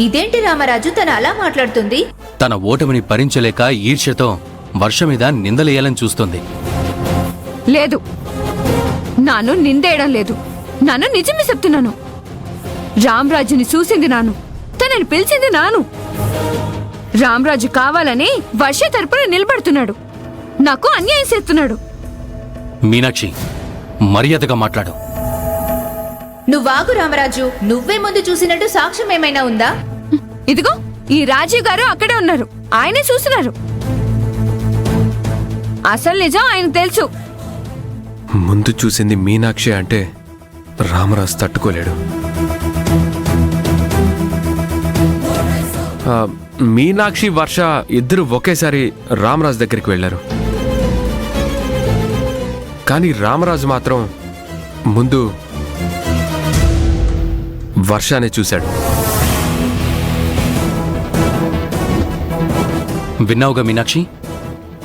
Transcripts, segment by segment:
ఇదేంటి రామరాజు తను అలా మాట్లాడుతుంది? తన ఓటమిని భరించలేక ఈర్ష్యతో వర్ష మీద నిందలేయాలని చూస్తుంది. లేదు, నాను నిందేయడం లేదు, నాను నిజమే చెప్తున్నాను. రామరాజుని చూసింది నాను, తనని పిలిచింది నాను. రామరాజు కావాలని వర్ష తరపున నిలబడుతున్నాడు, నాకు అన్యాయం చేస్తున్నాడు. మీనాక్షి, మర్యాదగా మాట్లాడు. నువ్వాగు రామరాజు, నువ్వే ముందు చూసినట్టు సాక్ష్యం ఏమైనా ఉందా? ఇదిగో ఈ రాజీవ్ గారు అక్కడే ఉన్నారు, ఆయనే చూస్తున్నారు. అసలు నిజం ఆయన తెలుసు. ముందు చూసింది మీనాక్షి అంటే రామరాజు తట్టుకోలేడు. మీనాక్షి, వర్ష ఇద్దరు ఒకేసారి రామరాజు దగ్గరికి వెళ్ళారు. కానీ రామరాజు మాత్రం ముందు వర్షాన్ని చూశాడు. విన్నావుగా మీనాక్షి,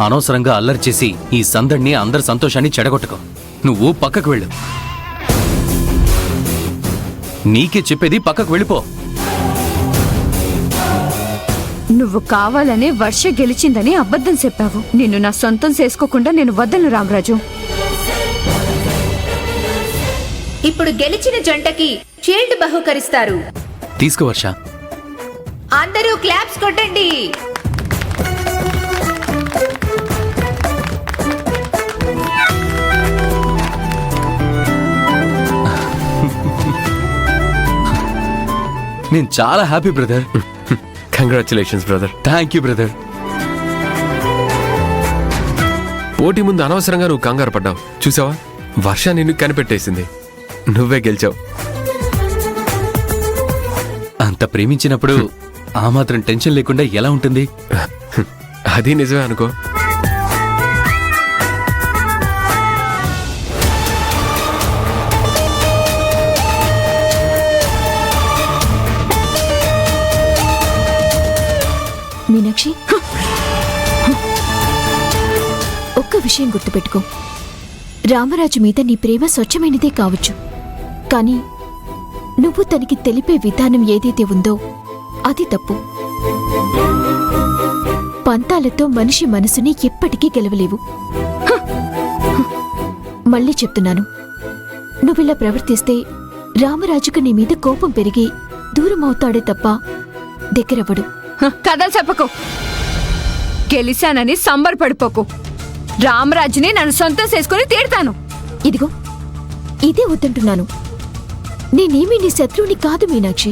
అనవసరంగా అల్లరి చేసి ఈ సందడిని, అందరి సంతోషాన్ని చెడగొట్టుకో. నువ్వు పక్కకు వెళ్ళు. నీకే చెప్పేది, పక్కకు వెళ్ళిపో. నువ్వు కావాలనే వర్ష గెలిచిందని అబద్ధం చెప్పావు. నిన్ను నా సొంతం చేసుకోకుండా నేను వద్దను రామరాజు. ఇప్పుడు గెలిచిన జంటకి షీల్డ్ బహుకరిస్తారు. తీసుకో వర్ష. అందరూ క్లాప్స్ కొట్టండి. నేను చాలా happy brother. Congratulations brother. Thank you brother. పోటీ ముందు అనవసరంగా నువ్వు కంగారు పడ్డావు. చూసావా, వర్ష నిన్ను కనిపెట్టేసింది, నువ్వే గెలిచావు. అంత ప్రేమించినప్పుడు ఆ మాత్రం టెన్షన్ లేకుండా ఎలా ఉంటుంది? అది నిజమే అనుకో. మీనాక్షి, ఒక్క విషయం గుర్తుపెట్టుకో. రామరాజు మీద నీ ప్రేమ స్వచ్ఛమైనదే కావచ్చు, కానీ నువ్వు తనకి తెలిపే విధానం ఏదైతే ఉందో అది తప్పు. పంతాలతో మనిషి మనసుని ఎప్పటికీ గెలవలేవు. మళ్ళీ చెప్తున్నాను, నువ్విలా ప్రవర్తిస్తే రామరాజుకు నీ మీద కోపం పెరిగి దూరం అవుతాడే తప్ప దగ్గరవ్వడు. కథలు చెప్పకు, గెలిచానని సంబరపడిపోకు. రామరాజుని నన్ను సొంతం చేసుకుని తీరుతాను. ఇదిగో ఇదే వద్దంటున్నాను. నేనేమీ నీ శత్రువుని కాదు మీనాక్షి.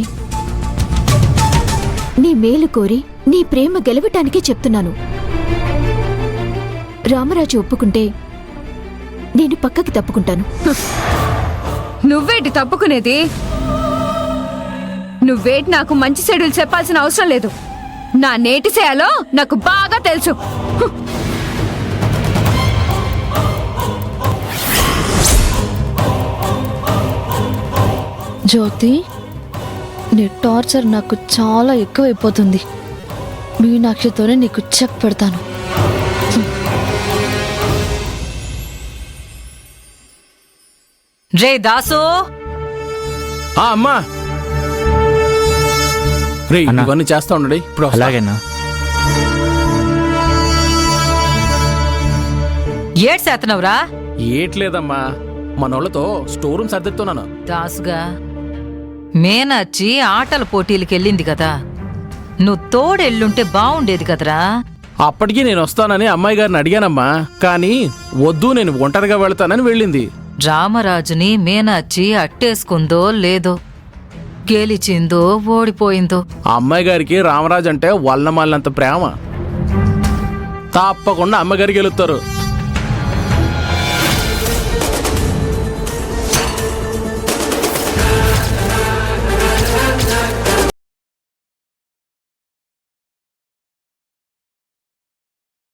నీ మేలు కోరి నీ ప్రేమ గెలవటానికే చెప్తున్నాను. రామరాజు ఒప్పుకుంటే నేను పక్కకి తప్పుకుంటాను. నువ్వేటి తప్పుకునేది? నువ్వేటి నాకు మంచి చెడులు చెప్పాల్సిన అవసరం లేదు. నా నేటి చేయాలో నాకు బాగా తెలుసు. జ్యోతి, నీ టార్చర్ నాకు చాలా ఎక్కువైపోతుంది. మీనాక్షితోనే నీకు చెక్ పెడతాను. రే దాసు. అమ్మా, రే ఇవన్నీ చేస్తా ఉండండి. ఇప్పుడు అలాగేనా? ఏడ్ చేస్తున్నావురా? ఏట్లేదమ్మా, మనోళ్ళతో స్టోర్ రూమ్ సర్దిస్తున్నాను. దాసుగా, మేనచ్చి ఆటల పోటీలకు వెళ్ళింది కదా, నువ్వు తోడెళ్ళుంటే బాగుండేది కదరా. అప్పటికి నేను వస్తానని అమ్మాయి గారిని అడిగానమ్మా, కానీ వద్దు నేను ఒంటరిగా వెళ్తానని వెళ్ళింది. రామరాజుని మేనచ్చి అట్టేసుకుందో లేదో, గెలిచిందో ఓడిపోయిందో. అమ్మాయి గారికి రామరాజు అంటే వల్లమాలినంత ప్రేమ. తప్పకుండా అమ్మగారికి గెలుస్తారు.